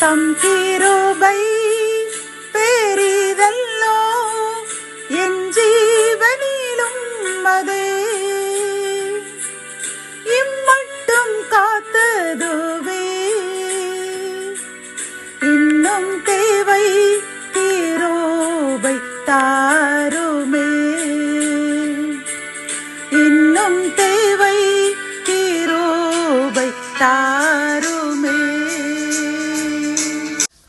தம் கிருபை பெரிதல்லோ என் ஜீவனிலும் அதே இம்மட்டும் காத்ததுவே இன்னும் தேவை கிருபை தாருமே இன்னும் தேவை கிருபை தாருமே.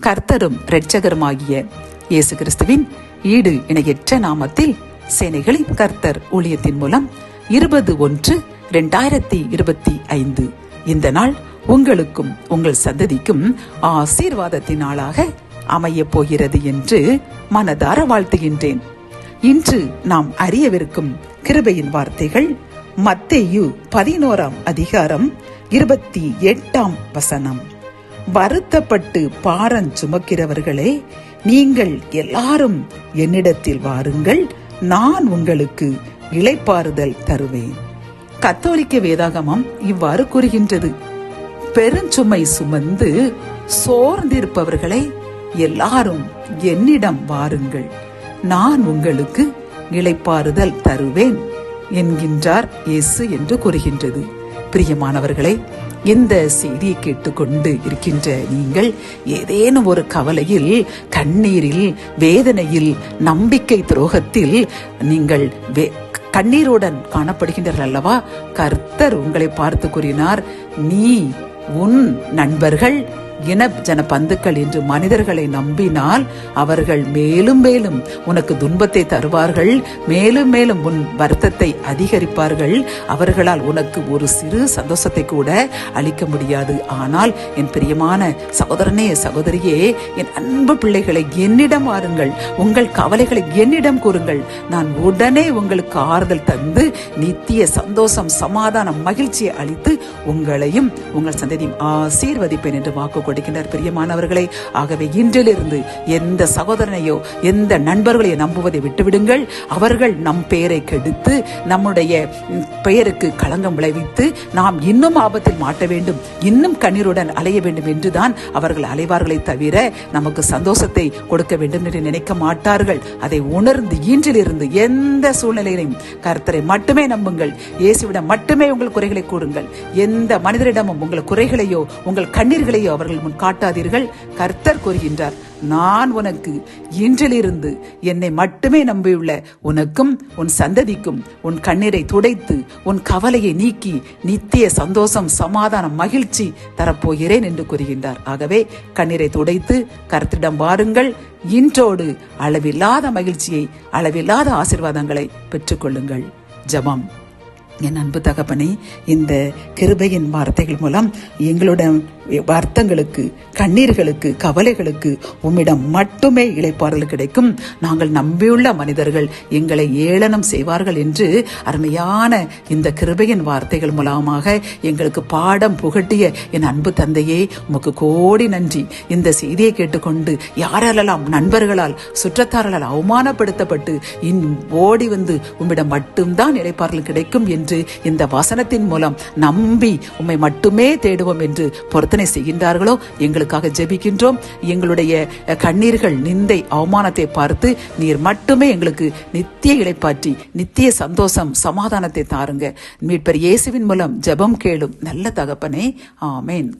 கர்த்தரும் இரட்சகருமாகிய இயேசு கிறிஸ்துவின் ஈடு இணையற்ற நாமத்தில் சேனைகளின் கர்த்தர் ஊழியத்தின் மூலம் 21/2025 இந்த நாள் உங்களுக்கும் உங்கள் சந்ததிக்கும் ஆசீர்வாதத்தின் நாளாக அமைய போகிறது என்று மனதார வாழ்த்துகின்றேன். இன்று நாம் அறியவிருக்கும் கிருபையின் வார்த்தைகள் மத்தேயு 11:28. வருத்தப்பட்டு பாரம் சுமக்கிறவர்களே, நீங்கள் எல்லாரும் என்னிடத்தில் வாருங்கள், நான் உங்களுக்கு இளைப்பாறுதல் தருவேன். கத்தோலிக்க வேதாகமம் இவ்வாறு கூறுகின்றது, பெருஞ்சுமை சுமந்து சோர்ந்திருப்பவர்களே எல்லாரும் என்னிடம் வாருங்கள், நான் உங்களுக்கு இளைப்பாறுதல் தருவேன் என்கின்றார் இயேசு என்று கூறுகின்றது. பிரியமானவர்களே, இந்த செய்தியை கேட்டுக்கொண்டு இருக்கின்ற நீங்கள் ஏதேனும் ஒரு கவலையில், கண்ணீரில், வேதனையில், நம்பிக்கை துரோகத்தில் நீங்கள் கண்ணீருடன் காணப்படுகின்றீர்கள் அல்லவா? கர்த்தர் உங்களை பார்த்து கூறினார், நீ உன் நண்பர்கள் ஜன பந்துக்கள் என்று மனிதர்களை நம்பினால் அவர்கள் மேலும் மேலும் உனக்கு துன்பத்தை தருவார்கள், மேலும் மேலும் உன் வருத்தத்தை அதிகரிப்பார்கள், அவர்களால் உனக்கு ஒரு சிறு சந்தோஷத்தை கூட அளிக்க முடியாது. ஆனால் என் பிரியமான சகோதரனே, சகோதரியே, என் அன்பு பிள்ளைகளை, என்னிடம் வாருங்கள், உங்கள் கவலைகளை என்னிடம் கூறுங்கள், நான் உடனே உங்களுக்கு ஆறுதல் தந்து நித்திய சந்தோஷம், சமாதானம், மகிழ்ச்சியை அளித்து உங்களையும் உங்கள் சந்ததியும் ஆசீர்வதிப்பேன் என்று வாக்கு கொடுக்கின்றார். பிரியமானவர்களே, ஆகவே இன்றிலிருந்து எந்த சகோதரனையோ எந்த நண்பர்களையோ நம்புவதை விட்டுவிடுங்கள். அவர்கள் நம் பெயரை கெடுத்து நம்முடைய பெயருக்கு களங்கம் விளைவித்து நாம் இன்னும் ஆபத்தில் மாட்ட வேண்டும், இன்னும் கண்ணீருடன் அலைய வேண்டும் என்றுதான் அவர்கள் அலைவார்களை தவிர நமக்கு சந்தோஷத்தை கொடுக்க வேண்டும் என்று நினைக்க மாட்டார்கள். அதை உணர்ந்து இன்றிலிருந்து எந்த சூழ்நிலையிலும் கர்த்தரை மட்டுமே நம்புங்கள், இயேசுவிடம் மட்டுமே உங்கள் குறைகளை கூறுங்கள். எந்த மனிதரிடமும் உங்கள் குறைகளையோ உங்கள் கண்ணீர்களையோ அவர்கள் முன் காட்டாதீர்கள். கர்த்தர் கூறுகின்றார், நான் உனக்கு இன்றிலிருந்து என்னை மட்டுமே நம்பியுள்ள உனக்கும் உன் சந்ததிக்கும் உன் கண்ணீரை துடைத்து உன் கவலையை நீக்கி நித்திய சந்தோஷம், சமாதானம், மகிழ்ச்சி தரப்போகிறேன் என்று கூறுகின்றார். ஆகவே கண்ணீரை துடைத்து கர்த்தரிடம் வாருங்கள். இன்றோடு அளவில்லாத மகிழ்ச்சியை, அளவில்லாத ஆசீர்வாதங்களை பெற்றுக்கொள்ளுங்கள். ஜெபம். என் அன்பு தகப்பனே, இந்த கிருபையின் வார்த்தைகள் மூலம் எங்களுடைய வருத்தங்களுக்கு, கண்ணீர்களுக்கு, கவலைகளுக்கு உம்மிடம் மட்டுமே இளைப்பாறுதல் கிடைக்கும். நாங்கள் நம்பியுள்ள மனிதர்கள் எங்களை ஏளனம் செய்வார்கள் என்று அருமையான இந்த கிருபையின் வார்த்தைகள் மூலமாக எங்களுக்கு பாடம் புகட்டிய என் அன்பு தந்தையே, உமக்கு கோடி நன்றி. இந்த செய்தியை கேட்டுக்கொண்டு யாரெல்லாம் நண்பர்களால், சுற்றத்தாரால் அவமானப்படுத்தப்பட்டு ஓடி வந்து உம்மிடம் மட்டும்தான் இளைப்பாறுதல் கிடைக்கும் என்று இந்த வசனத்தின் மூலம் நம்பி உம்மை மட்டுமே தேடுவோம் என்று பொருத்தனை செய்கின்றார்களோ எங்களுக்காக ஜெபிக்கின்றோம். எங்களுடைய கண்ணீர்கள், நிந்தை, அவமானத்தை பார்த்து நீர் மட்டுமே எங்களுக்கு நித்திய இளைப்பாற்றி நித்திய சந்தோஷம், சமாதானத்தை தாருங்க. மீட்பர் இயேசுவின் மூலம் ஜெபம் கேளும் நல்ல தகப்பனே, ஆமேன்.